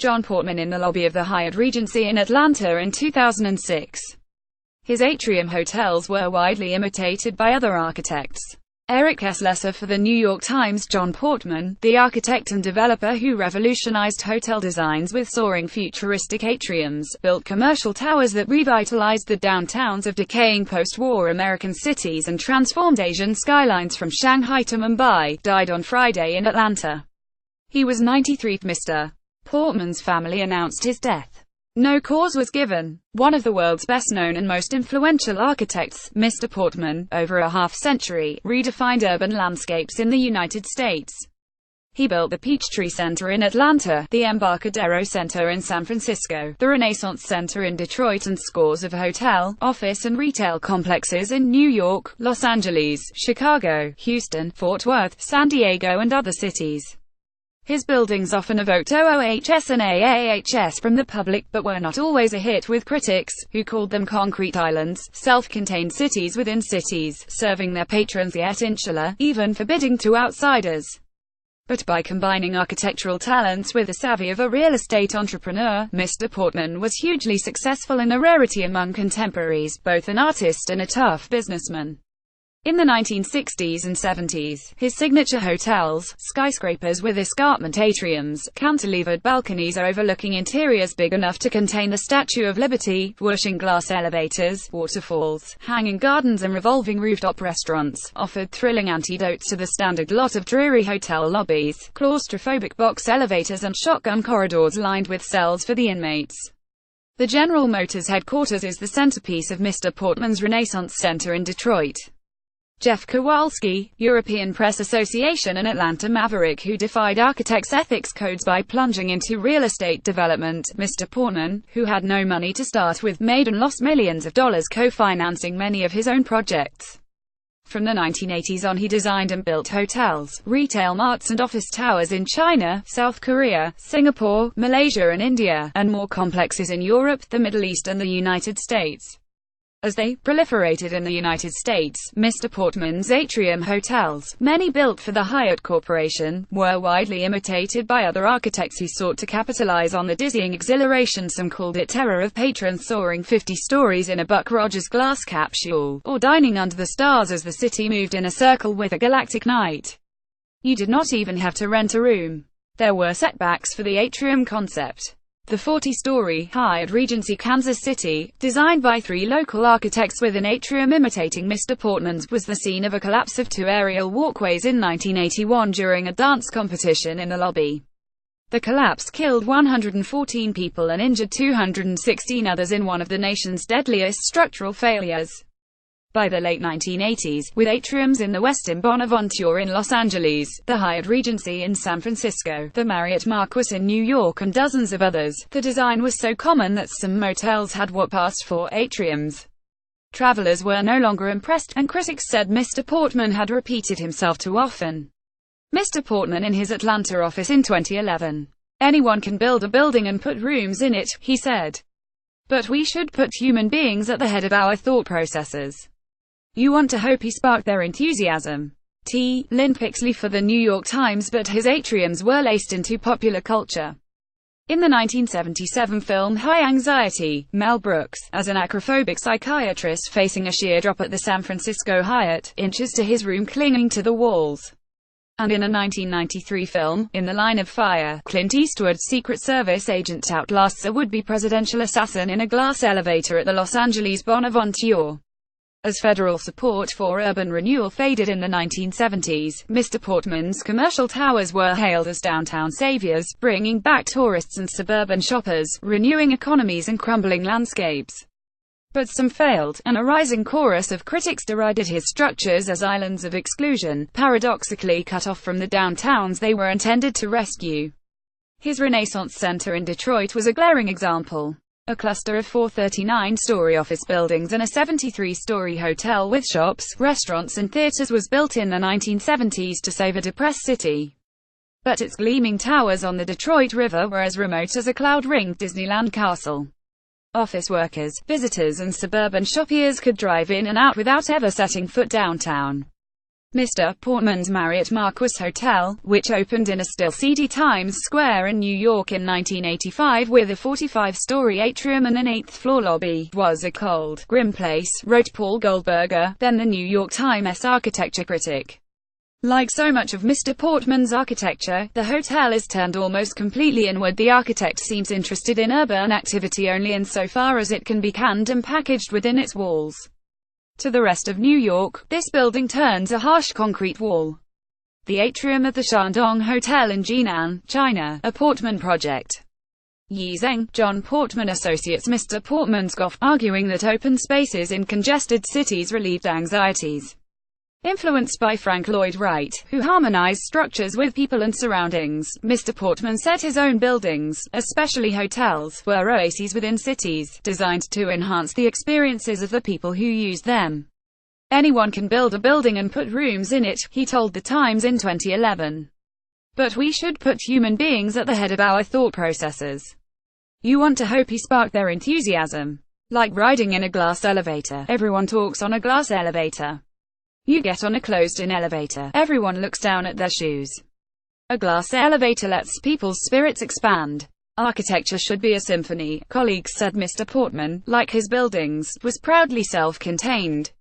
John Portman in the lobby of the Hyatt Regency in Atlanta in 2006. His atrium hotels were widely imitated by other architects. Eric S. Lesser for The New York Times. John Portman, the architect and developer who revolutionized hotel designs with soaring futuristic atriums, built commercial towers that revitalized the downtowns of decaying post-war American cities and transformed Asian skylines from Shanghai to Mumbai, died on Friday in Atlanta. He was 93. Mr. Portman's family announced his death. No cause was given. One of the world's best-known and most influential architects, Mr. Portman, over a half-century, redefined urban landscapes in the United States. He built the Peachtree Center in Atlanta, the Embarcadero Center in San Francisco, the Renaissance Center in Detroit, and scores of hotel, office and retail complexes in New York, Los Angeles, Chicago, Houston, Fort Worth, San Diego and other cities. His buildings often evoked OOHS and AAHS from the public, but were not always a hit with critics, who called them concrete islands, self-contained cities within cities, serving their patrons yet insular, even forbidding to outsiders. But by combining architectural talents with the savvy of a real estate entrepreneur, Mr. Portman was hugely successful and a rarity among contemporaries, both an artist and a tough businessman. In the 1960s and 70s, his signature hotels, skyscrapers with escarpment atriums, cantilevered balconies overlooking interiors big enough to contain the Statue of Liberty, whooshing glass elevators, waterfalls, hanging gardens and revolving rooftop restaurants, offered thrilling antidotes to the standard lot of dreary hotel lobbies, claustrophobic box elevators and shotgun corridors lined with cells for the inmates. The General Motors headquarters is the centerpiece of Mr. Portman's Renaissance Center in Detroit. Jeff Kowalski, European Press Association and Atlanta maverick who defied architects' ethics codes by plunging into real estate development, Mr. Portman, who had no money to start with, made and lost millions of dollars co-financing many of his own projects. From the 1980s on he designed and built hotels, retail marts and office towers in China, South Korea, Singapore, Malaysia and India, and more complexes in Europe, the Middle East and the United States. As they proliferated in the United States, Mr. Portman's atrium hotels, many built for the Hyatt Corporation, were widely imitated by other architects who sought to capitalize on the dizzying exhilaration. Some called it terror of patrons soaring 50 stories in a Buck Rogers glass capsule, or dining under the stars as the city moved in a circle with a galactic night. You did not even have to rent a room. There were setbacks for the atrium concept. The 40-story Hyatt Regency Kansas City, designed by 3 local architects with an atrium imitating Mr. Portman's, was the scene of a collapse of 2 aerial walkways in 1981 during a dance competition in the lobby. The collapse killed 114 people and injured 216 others in one of the nation's deadliest structural failures. By the late 1980s, with atriums in the Westin Bonaventure in Los Angeles, the Hyatt Regency in San Francisco, the Marriott Marquis in New York and dozens of others, the design was so common that some motels had what passed for atriums. Travelers were no longer impressed, and critics said Mr. Portman had repeated himself too often. Mr. Portman in his Atlanta office in 2011. "Anyone can build a building and put rooms in it," he said. "But we should put human beings at the head of our thought processes." You want to hope he sparked their enthusiasm. Lynn Pixley for The New York Times. But his atriums were laced into popular culture. In the 1977 film High Anxiety, Mel Brooks, as an acrophobic psychiatrist facing a sheer drop at the San Francisco Hyatt, inches to his room clinging to the walls. And in a 1993 film, In the Line of Fire, Clint Eastwood's Secret Service agent outlasts a would-be presidential assassin in a glass elevator at the Los Angeles Bonaventure. As federal support for urban renewal faded in the 1970s, Mr. Portman's commercial towers were hailed as downtown saviors, bringing back tourists and suburban shoppers, renewing economies and crumbling landscapes. But some failed, and a rising chorus of critics derided his structures as islands of exclusion, paradoxically cut off from the downtowns they were intended to rescue. His Renaissance Center in Detroit was a glaring example. A cluster of 4 39-story office buildings and a 73-story hotel with shops, restaurants and theaters was built in the 1970s to save a depressed city. But its gleaming towers on the Detroit River were as remote as a cloud-ringed Disneyland castle. Office workers, visitors and suburban shoppiers could drive in and out without ever setting foot downtown. Mr. Portman's Marriott Marquis Hotel, which opened in a still seedy Times Square in New York in 1985 with a 45-story atrium and an 8th-floor lobby, was a cold, grim place, wrote Paul Goldberger, then the New York Times architecture critic. Like so much of Mr. Portman's architecture, the hotel is turned almost completely inward. The architect seems interested in urban activity only insofar as it can be canned and packaged within its walls. To the rest of New York, this building turns a harsh concrete wall. The atrium of the Shandong Hotel in Jinan, China, a Portman project. Yi Zheng, John Portman Associates. Mr. Portman scoffed, arguing that open spaces in congested cities relieved anxieties. Influenced by Frank Lloyd Wright, who harmonized structures with people and surroundings, Mr. Portman said his own buildings, especially hotels, were oases within cities, designed to enhance the experiences of the people who used them. Anyone can build a building and put rooms in it, he told The Times in 2011. But we should put human beings at the head of our thought processes. You want to hope he sparked their enthusiasm. Like riding in a glass elevator. Everyone talks on a glass elevator. You get on a closed-in elevator. Everyone looks down at their shoes. A glass elevator lets people's spirits expand. Architecture should be a symphony, colleagues said. Mr. Portman, like his buildings, was proudly self-contained.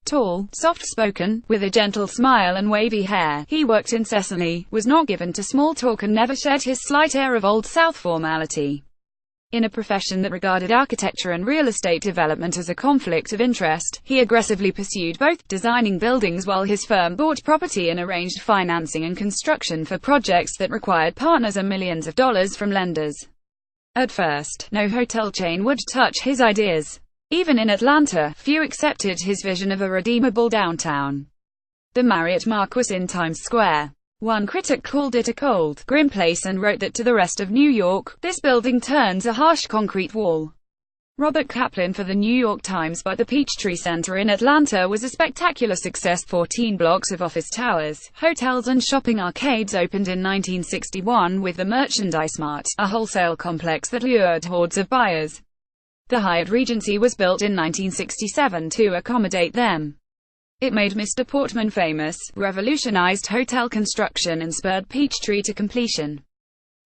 Tall, soft-spoken, with a gentle smile and wavy hair, he worked incessantly, was not given to small talk and never shed his slight air of Old South formality. In a profession that regarded architecture and real estate development as a conflict of interest, he aggressively pursued both, designing buildings while his firm bought property and arranged financing and construction for projects that required partners and millions of dollars from lenders. At first, no hotel chain would touch his ideas. Even in Atlanta, few accepted his vision of a redeemable downtown. The Marriott Marquis in Times Square. One critic called it a cold, grim place and wrote that to the rest of New York, this building turns a harsh concrete wall. Robert Kaplan for the New York Times. But the Peachtree Center in Atlanta was a spectacular success. 14 blocks of office towers, hotels and shopping arcades opened in 1961 with the Merchandise Mart, a wholesale complex that lured hordes of buyers. The Hyatt Regency was built in 1967 to accommodate them. It made Mr. Portman famous, revolutionized hotel construction and spurred Peachtree to completion.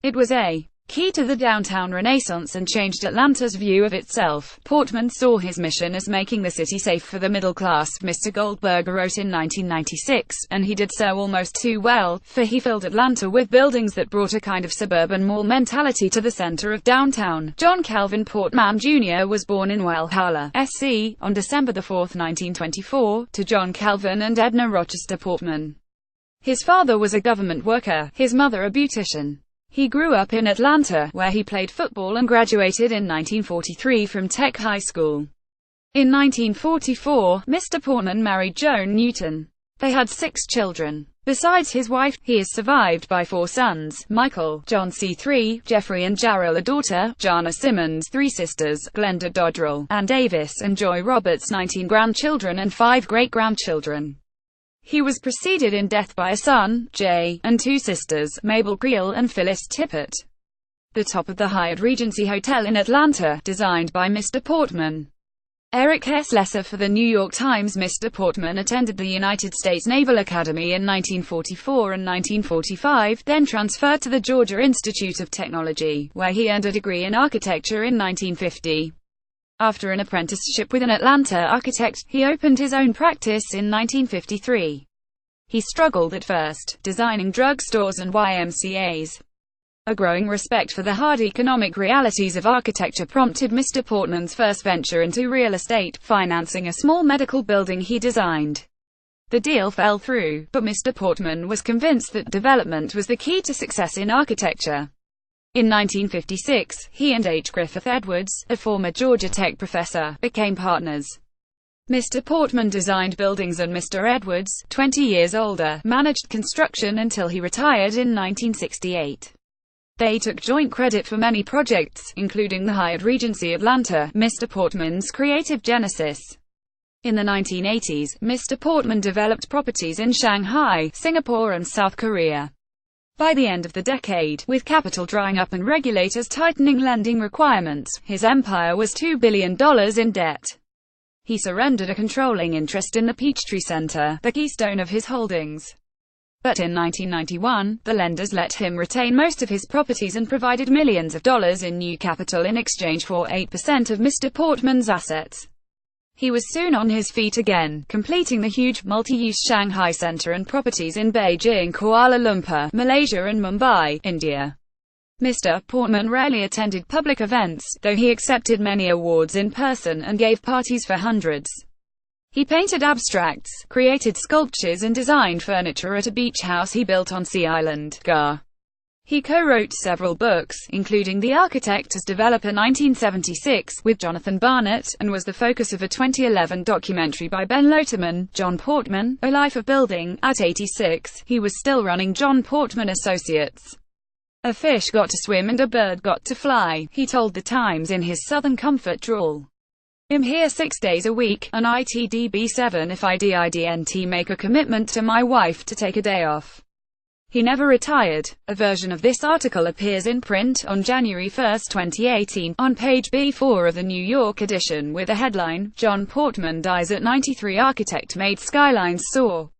It was a key to the downtown renaissance and changed Atlanta's view of itself. Portman saw his mission as making the city safe for the middle class, Mr. Goldberger wrote in 1996, and he did so almost too well, for he filled Atlanta with buildings that brought a kind of suburban mall mentality to the center of downtown. John Calvin Portman Jr. was born in Walhalla, SC, on December 4, 1924, to John Calvin and Edna Rochester Portman. His father was a government worker, his mother a beautician. He grew up in Atlanta, where he played football and graduated in 1943 from Tech High School. In 1944, Mr. Portman married Joan Newton. They had 6 children. Besides his wife, he is survived by 4 sons, Michael, John C. Jeffrey and Jarrell, a daughter, Jana Simmons, 3 sisters, Glenda Dodrell, Ann Davis and Joy Roberts, 19 grandchildren and 5 great-grandchildren. He was preceded in death by a son, Jay, and 2 sisters, Mabel Creel and Phyllis Tippett. The top of the Hyatt Regency Hotel in Atlanta, designed by Mr. Portman. Eric S. Lesser for the New York Times. Mr. Portman attended the United States Naval Academy in 1944 and 1945, then transferred to the Georgia Institute of Technology, where he earned a degree in architecture in 1950. After an apprenticeship with an Atlanta architect, he opened his own practice in 1953. He struggled at first, designing drugstores and YMCAs. A growing respect for the hard economic realities of architecture prompted Mr. Portman's first venture into real estate, financing a small medical building he designed. The deal fell through, but Mr. Portman was convinced that development was the key to success in architecture. In 1956, he and H. Griffith Edwards, a former Georgia Tech professor, became partners. Mr. Portman designed buildings and Mr. Edwards, 20 years older, managed construction until he retired in 1968. They took joint credit for many projects, including the Hyatt Regency Atlanta, Mr. Portman's creative genesis. In the 1980s, Mr. Portman developed properties in Shanghai, Singapore and South Korea. By the end of the decade, with capital drying up and regulators tightening lending requirements, his empire was $2 billion in debt. He surrendered a controlling interest in the Peachtree Center, the keystone of his holdings. But in 1991, the lenders let him retain most of his properties and provided millions of dollars in new capital in exchange for 8% of Mr. Portman's assets. He was soon on his feet again, completing the huge, multi-use Shanghai Center and properties in Beijing, Kuala Lumpur, Malaysia and Mumbai, India. Mr. Portman rarely attended public events, though he accepted many awards in person and gave parties for hundreds. He painted abstracts, created sculptures and designed furniture at a beach house he built on Sea Island, Ga. He co-wrote several books, including The Architect as Developer 1976, with Jonathan Barnett, and was the focus of a 2011 documentary by Ben Loterman, John Portman, A Life of Building. At 86, he was still running John Portman Associates. "A fish got to swim and a bird got to fly," he told The Times in his Southern Comfort drawl. "I'm here 6 days a week, and ITDB7 if I didn't make a commitment to my wife to take a day off." He never retired. A version of this article appears in print on January 1, 2018, on page B4 of the New York edition with the headline, "John Portman dies at 93, architect made Skylines Soar."